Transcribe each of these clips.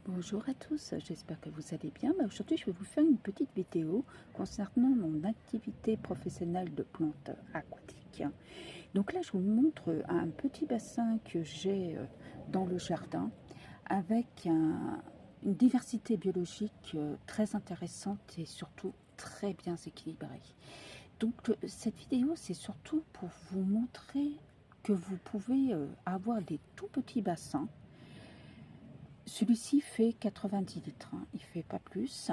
Bonjour à tous, j'espère que vous allez bien. Aujourd'hui, je vais vous faire une petite vidéo concernant mon activité professionnelle de plantes aquatiques. Donc là, je vous montre un petit bassin que j'ai dans le jardin avec une diversité biologique très intéressante et surtout très bien équilibrée. Donc cette vidéo, c'est surtout pour vous montrer que vous pouvez avoir des tout petits bassins. Celui-ci fait 90 litres, hein, il ne fait pas plus.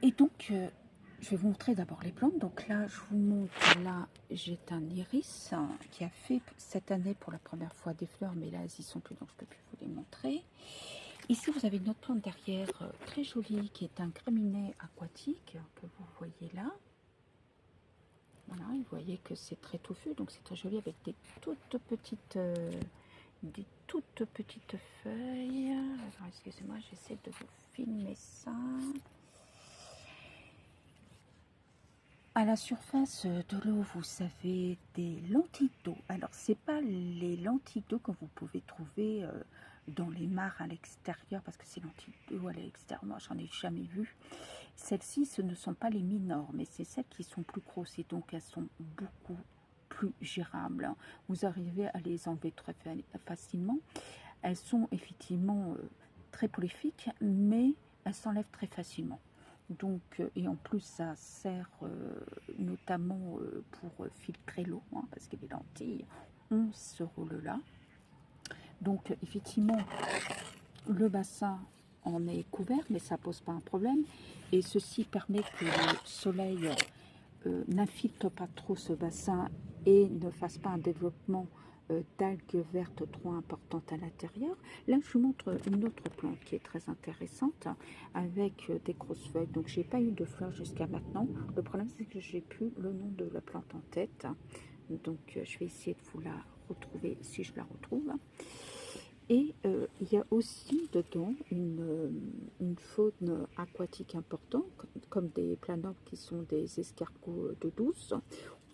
Et donc, je vais vous montrer d'abord les plantes. Donc là, je vous montre, là, j'ai un iris qui a fait cette année pour la première fois des fleurs, mais là, elles y sont plus, donc je ne peux plus vous les montrer. Ici, vous avez une autre plante derrière, très jolie, qui est un graminé aquatique, que vous voyez là. Voilà, vous voyez que c'est très touffu, donc c'est très joli avec des toutes petites feuilles. Alors, excusez-moi, j'essaie de vous filmer ça. À la surface de l'eau, vous avez des lentilles d'eau. Alors, c'est pas les lentilles d'eau que vous pouvez trouver dans les mares à l'extérieur, parce que ces lentilles d'eau à l'extérieur, moi, j'en ai jamais vu. Celles-ci, ce ne sont pas les minores, mais c'est celles qui sont plus grosses et donc elles sont beaucoup plus gérables. Vous arrivez à les enlever très facilement. Elles sont effectivement très prolifiques, mais elles s'enlèvent très facilement. Donc, et en plus, ça sert notamment pour filtrer l'eau, hein, parce que les lentilles ont ce rôle-là. Donc, effectivement, le bassin en est couvert, mais ça pose pas un problème. Et ceci permet que le soleil n'infiltre pas trop ce bassin et ne fasse pas un développement d'algues vertes trop importantes à l'intérieur. Là, je vous montre une autre plante qui est très intéressante avec des grosses feuilles. Donc, j'ai pas eu de fleurs jusqu'à maintenant. Le problème, c'est que j'ai plus le nom de la plante en tête. Donc, je vais essayer de vous la retrouver si je la retrouve. Et il y a aussi dedans une faune aquatique importante, comme des plantes qui sont des escargots de douce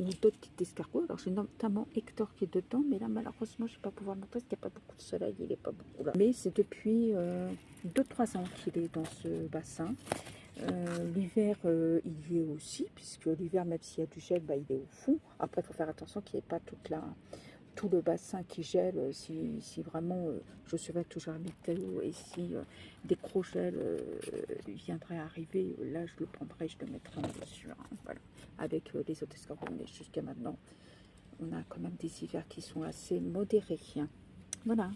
ou d'autres types d'escargots. Alors j'ai notamment Hector qui est dedans, mais là malheureusement je ne vais pas pouvoir le montrer parce qu'il n'y a pas beaucoup de soleil, il n'est pas beaucoup là. Mais c'est depuis 2-3 ans qu'il est dans ce bassin. L'hiver, il y est aussi, puisque l'hiver, même s'il y a du gel, bah, il est au fond. Après, il faut faire attention qu'il n'y ait pas tout le bassin qui gèle, si vraiment je surveille toujours la météo et si des gros gels viendraient arriver, là je le prendrai, je le mettrai en dessus, hein, voilà. Avec les autres escargots, mais jusqu'à maintenant, on a quand même des hivers qui sont assez modérés. Hein. Voilà.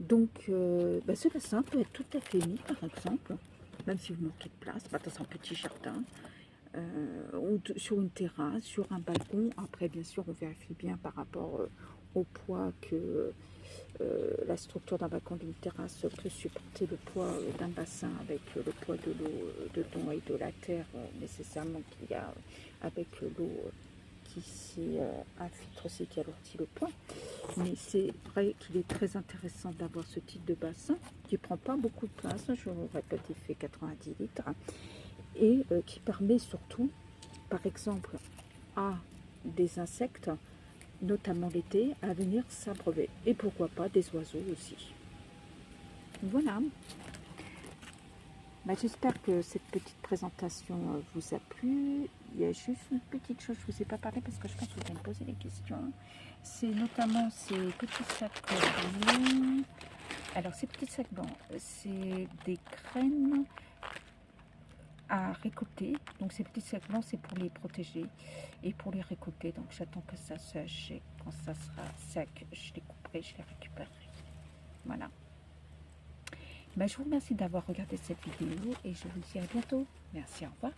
Donc, ce bassin peut être tout à fait mis, par exemple, même si vous manquez de place, dans un petit jardin. Ou sur une terrasse, sur un balcon. Après, bien sûr, on vérifie bien par rapport au poids que la structure d'un balcon d'une terrasse peut supporter le poids d'un bassin avec le poids de l'eau dedans et de la terre nécessairement qu'il y a avec l'eau qui s'y infiltre aussi, qui alourdit le poids. Mais c'est vrai qu'il est très intéressant d'avoir ce type de bassin qui ne prend pas beaucoup de place. Je vous répète, il fait 90 litres. Et qui permet surtout, par exemple, à des insectes, notamment l'été, à venir s'abreuver. Et pourquoi pas des oiseaux aussi. Voilà. J'espère que cette petite présentation vous a plu. Il y a juste une petite chose, je ne vous ai pas parlé parce que je pense que vous allez me poser des questions. C'est notamment ces petits sacs blancs. Alors, ces petits sacs blancs, c'est des graines à récolter. Donc ces petits sacs blancs, c'est pour les protéger et pour les récolter. Donc j'attends que ça sèche et quand ça sera sec, je les couperai, je les récupérerai. Voilà. Je vous remercie d'avoir regardé cette vidéo et je vous dis à bientôt. Merci, au revoir.